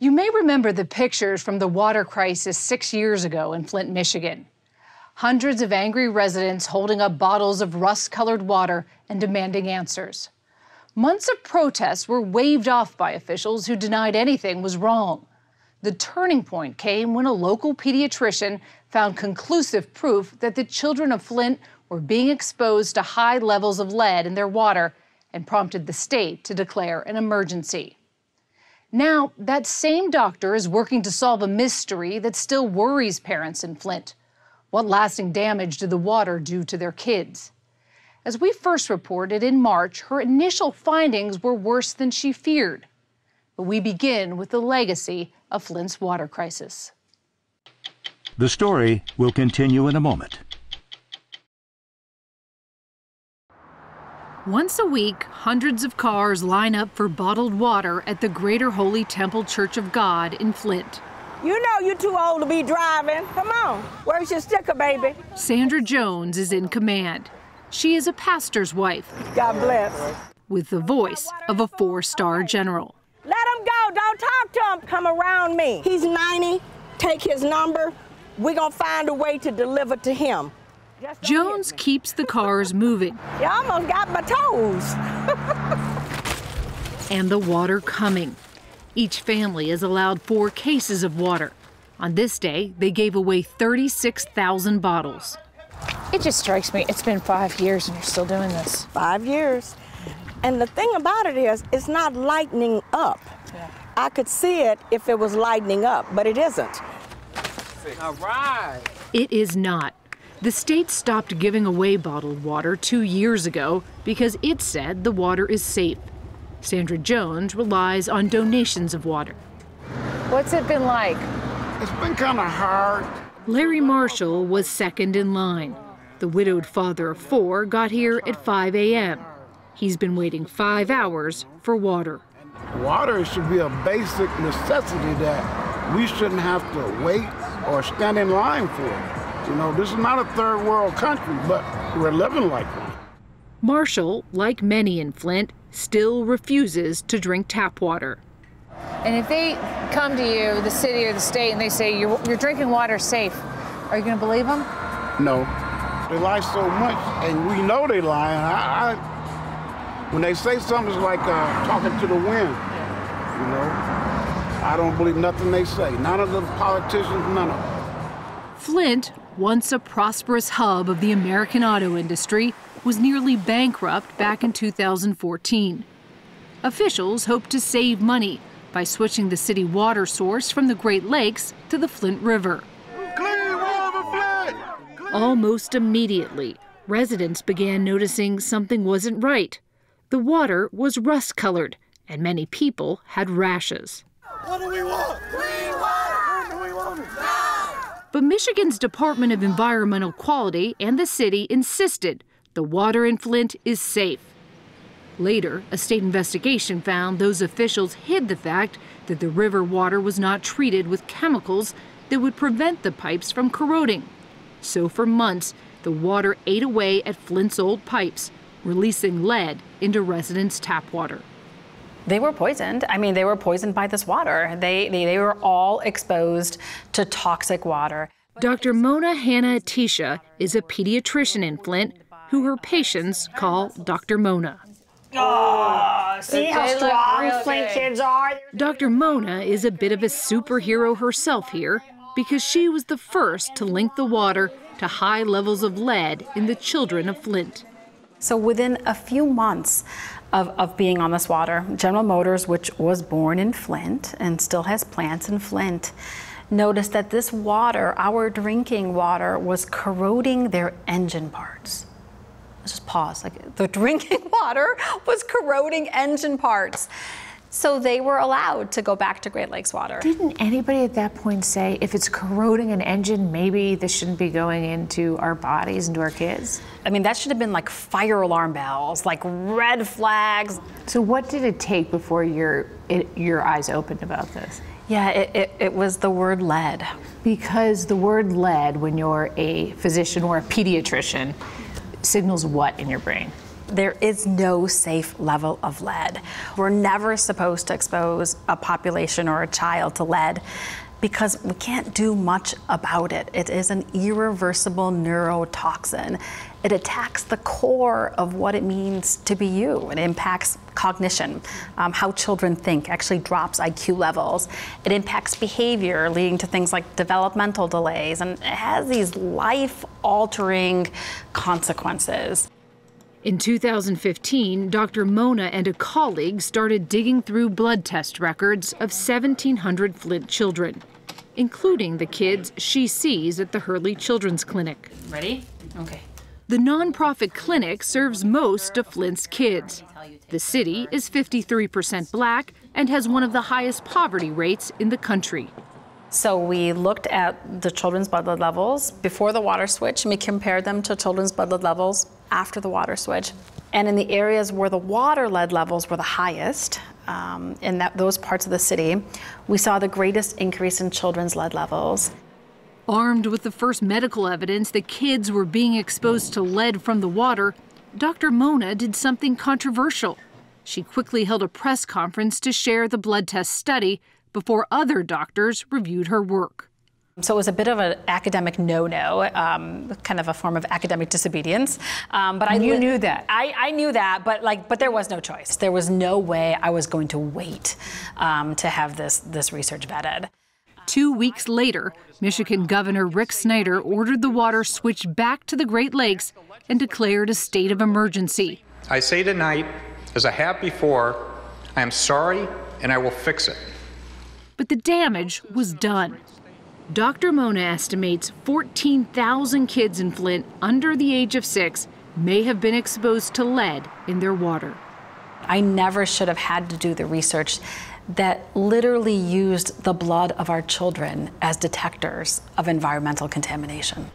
You may remember the pictures from the water crisis 6 years ago in Flint, Michigan. Hundreds of angry residents holding up bottles of rust-colored water and demanding answers. Months of protests were waved off by officials who denied anything was wrong. The turning point came when a local pediatrician found conclusive proof that the children of Flint were being exposed to high levels of lead in their water and prompted the state to declare an emergency. Now, that same doctor is working to solve a mystery that still worries parents in Flint. What lasting damage did the water do to their kids? As we first reported in March, her initial findings were worse than she feared. But we begin with the legacy of Flint's water crisis. The story will continue in a moment. Once a week, hundreds of cars line up for bottled water at the Greater Holy Temple Church of God in Flint. You know you're too old to be driving. Come on. Where's your sticker, baby? Sandra Jones is in command. She is a pastor's wife. God bless. With the voice of a 4-star general. Let him go. Don't talk to him. Come around me. He's 90. Take his number. We're going to find a way to deliver to him. Jones keeps the cars moving. You almost got my toes. And the water coming. Each family is allowed 4 cases of water. On this day, they gave away 36,000 bottles. It just strikes me, it's been 5 years and you're still doing this. 5 years. And the thing about it is, it's not lightening up. Yeah. I could see it if it was lightening up, but it isn't. All right. It is not. The state stopped giving away bottled water 2 years ago because it said the water is safe. Sandra Jones relies on donations of water. What's it been like? It's been kind of hard. Larry Marshall was second in line. The widowed father of 4 got here at 5 a.m. He's been waiting 5 hours for water. Water should be a basic necessity that we shouldn't have to wait or stand in line for. You know, this is not a third world country, but we're living like one. Marshall, like many in Flint, still refuses to drink tap water. And if they come to you, the city or the state, and they say your drinking water is safe, are you going to believe them? No. They lie so much, and we know they lie. When they say something, it's like talking to the wind. You know, I don't believe nothing they say. None of the politicians, none of them. Flint, once a prosperous hub of the American auto industry, was nearly bankrupt back in 2014. Officials hoped to save money by switching the city water source from the Great Lakes to the Flint River. Clean water, Flint! Almost immediately, residents began noticing something wasn't right. The water was rust-colored, and many people had rashes. What do we want? Clean water! When do we want it? Now! But Michigan's Department of Environmental Quality and the city insisted the water in Flint is safe. Later, a state investigation found those officials hid the fact that the river water was not treated with chemicals that would prevent the pipes from corroding. So for months, the water ate away at Flint's old pipes, releasing lead into residents' tap water. They were poisoned. I mean, they were poisoned by this water. They were all exposed to toxic water. Dr. Mona Hanna-Attisha is a pediatrician in Flint who her patients call Dr. Mona. Oh, see how strong Flint kids are? Dr. Mona is a bit of a superhero herself here because she was the first to link the water to high levels of lead in the children of Flint. So within a few months of being on this water, General Motors, which was born in Flint and still has plants in Flint, noticed that this water, our drinking water, was corroding their engine parts. Let's just pause. Like, the drinking water was corroding engine parts. So they were allowed to go back to Great Lakes water. Didn't anybody at that point say, if it's corroding an engine, maybe this shouldn't be going into our bodies, into our kids? I mean, that should have been like fire alarm bells, like red flags. So what did it take before your eyes opened about this? Yeah, it was the word lead. Because the word lead, when you're a physician or a pediatrician, signals what in your brain? There is no safe level of lead. We're never supposed to expose a population or a child to lead because we can't do much about it. It is an irreversible neurotoxin. It attacks the core of what it means to be you. It impacts cognition, how children think, actually drops IQ levels. It impacts behavior, leading to things like developmental delays, and it has these life-altering consequences. In 2015, Dr. Mona and a colleague started digging through blood test records of 1,700 Flint children, including the kids she sees at the Hurley Children's Clinic. Ready? Okay. The nonprofit clinic serves most of Flint's kids. The city is 53% black and has one of the highest poverty rates in the country. So we looked at the children's blood lead levels before the water switch, and we compared them to children's blood lead levels after the water switch. And in the areas where the water lead levels were the highest, in those parts of the city, we saw the greatest increase in children's lead levels. Armed with the first medical evidence that kids were being exposed to lead from the water, Dr. Mona did something controversial. She quickly held a press conference to share the blood test study before other doctors reviewed her work. So it was a bit of an academic no-no, kind of a form of academic disobedience. But you knew that. I knew that, but there was no choice. There was no way I was going to wait to have this research vetted. 2 weeks later, Michigan Governor Rick Snyder ordered the water switched back to the Great Lakes and declared a state of emergency. I say tonight, as I have before, I am sorry and I will fix it. But the damage was done. Dr. Mona estimates 14,000 kids in Flint under the age of 6 may have been exposed to lead in their water. I never should have had to do the research that literally used the blood of our children as detectors of environmental contamination.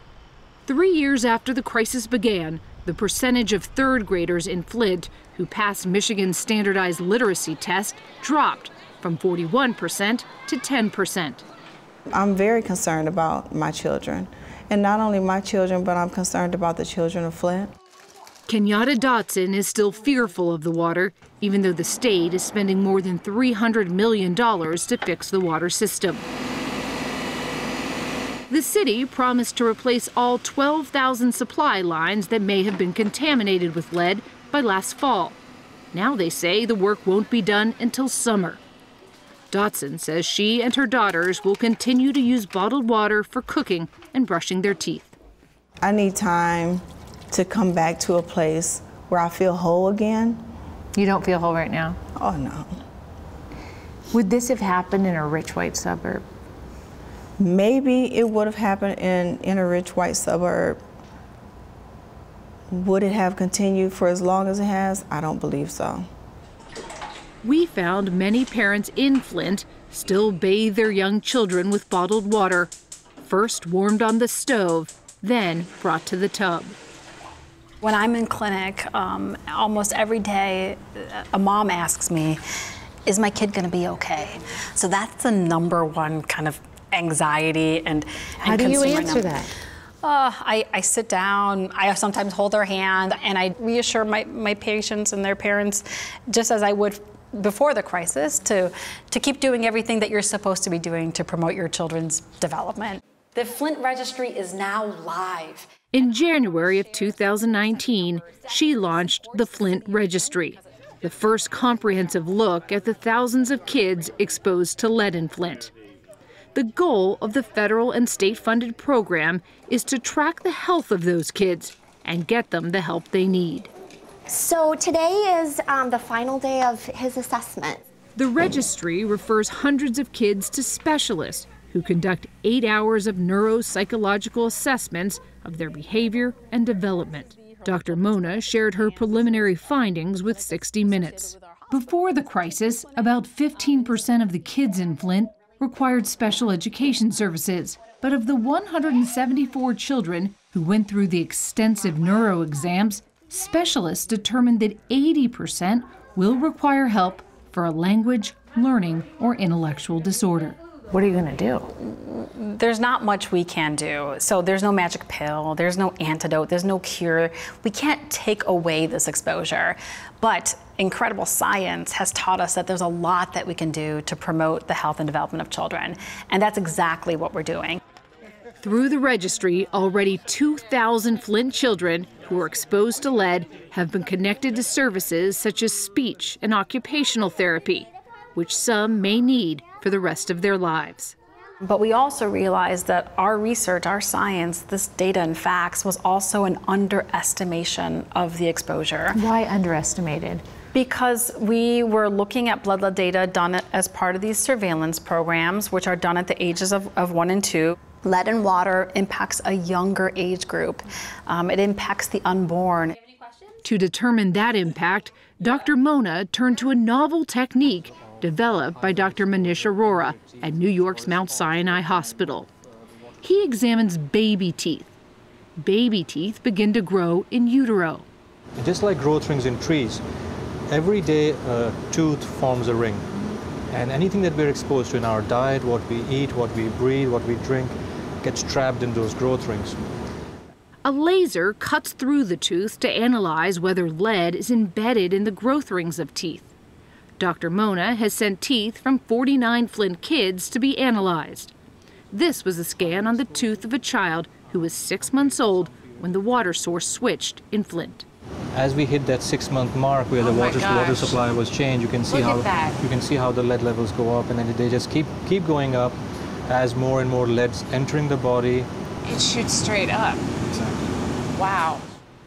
3 years after the crisis began, the percentage of third graders in Flint who passed Michigan's standardized literacy test dropped from 41% to 10%. I'm very concerned about my children. And not only my children, but I'm concerned about the children of Flint. Kenyatta Dotson is still fearful of the water, even though the state is spending more than $300 million to fix the water system. The city promised to replace all 12,000 supply lines that may have been contaminated with lead by last fall. Now they say the work won't be done until summer. Dotson says she and her daughters will continue to use bottled water for cooking and brushing their teeth. I need time to come back to a place where I feel whole again. You don't feel whole right now? Oh, no. Would this have happened in a rich white suburb? Maybe it would have happened in a rich white suburb. Would it have continued for as long as it has? I don't believe so. We found many parents in Flint still bathe their young children with bottled water, first warmed on the stove, then brought to the tub. When I'm in clinic, almost every day, a mom asks me, is my kid gonna be okay? So that's the #1 kind of anxiety and How do you answer that? I sit down, I sometimes hold their hand, and I reassure my patients and their parents, just as I would before the crisis, to keep doing everything that you're supposed to be doing to promote your children's development. The Flint Registry is now live. In January of 2019, she launched the Flint Registry, the first comprehensive look at the thousands of kids exposed to lead in Flint. The goal of the federal and state-funded program is to track the health of those kids and get them the help they need. So today is the final day of his assessment. The registry refers hundreds of kids to specialists who conduct 8 hours of neuropsychological assessments of their behavior and development. Dr. Mona shared her preliminary findings with 60 Minutes. Before the crisis, about 15% of the kids in Flint required special education services. But of the 174 children who went through the extensive neuro exams, specialists determined that 80% will require help for a language, learning, or intellectual disorder. What are you going to do? There's not much we can do. So there's no magic pill, there's no antidote, there's no cure. We can't take away this exposure. But incredible science has taught us that there's a lot that we can do to promote the health and development of children. And that's exactly what we're doing. Through the registry, already 2,000 Flint children who are exposed to lead have been connected to services such as speech and occupational therapy, which some may need for the rest of their lives. But we also realized that our research, our science, this data and facts was also an underestimation of the exposure. Why underestimated? Because we were looking at blood lead data done as part of these surveillance programs, which are done at the ages of 1 and 2. Lead in water impacts a younger age group. It impacts the unborn. To determine that impact, Dr. Mona turned to a novel technique developed by Dr. Manish Arora at New York's Mount Sinai Hospital. He examines baby teeth. Baby teeth begin to grow in utero. Just like growth rings in trees, every day a tooth forms a ring. And anything that we're exposed to in our diet, what we eat, what we breathe, what we drink, gets trapped in those growth rings. A laser cuts through the tooth to analyze whether lead is embedded in the growth rings of teeth. Dr. Mona has sent teeth from 49 Flint kids to be analyzed. This was a scan on the tooth of a child who was 6 months old when the water source switched in Flint. As we hit that 6-month mark where the water supply was changed, you can see how the lead levels go up, and then they just keep going up as more and more lead's entering the body. It shoots straight up. Exactly. Wow.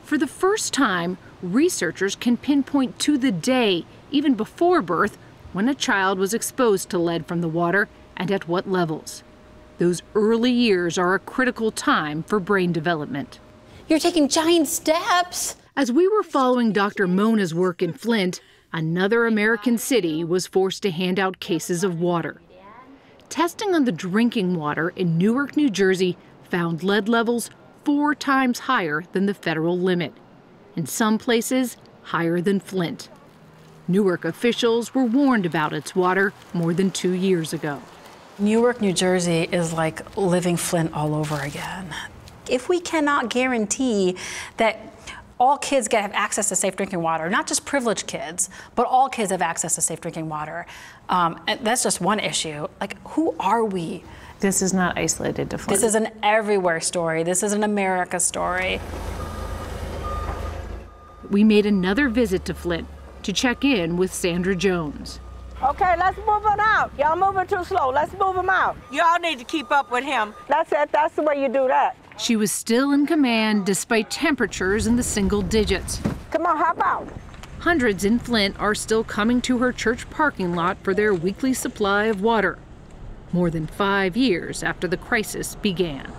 For the first time, researchers can pinpoint to the day, even before birth, when a child was exposed to lead from the water and at what levels. Those early years are a critical time for brain development. You're taking giant steps. As we were following Dr. Mona's work in Flint, another American city was forced to hand out cases of water. Testing on the drinking water in Newark, New Jersey found lead levels 4 times higher than the federal limit. In some places, higher than Flint. Newark officials were warned about its water more than 2 years ago. Newark, New Jersey is like living Flint all over again. If we cannot guarantee that all kids have access to safe drinking water, not just privileged kids, but all kids have access to safe drinking water, and that's just one issue. Like, who are we? This is not isolated to Flint. This is an everywhere story. This is an America story. We made another visit to Flint to check in with Sandra Jones. Okay, let's move him out. Y'all moving too slow. Let's move him out. Y'all need to keep up with him. That's it. That's the way you do that. She was still in command despite temperatures in the single digits. Come on, hop out. Hundreds in Flint are still coming to her church parking lot for their weekly supply of water, more than 5 years after the crisis began.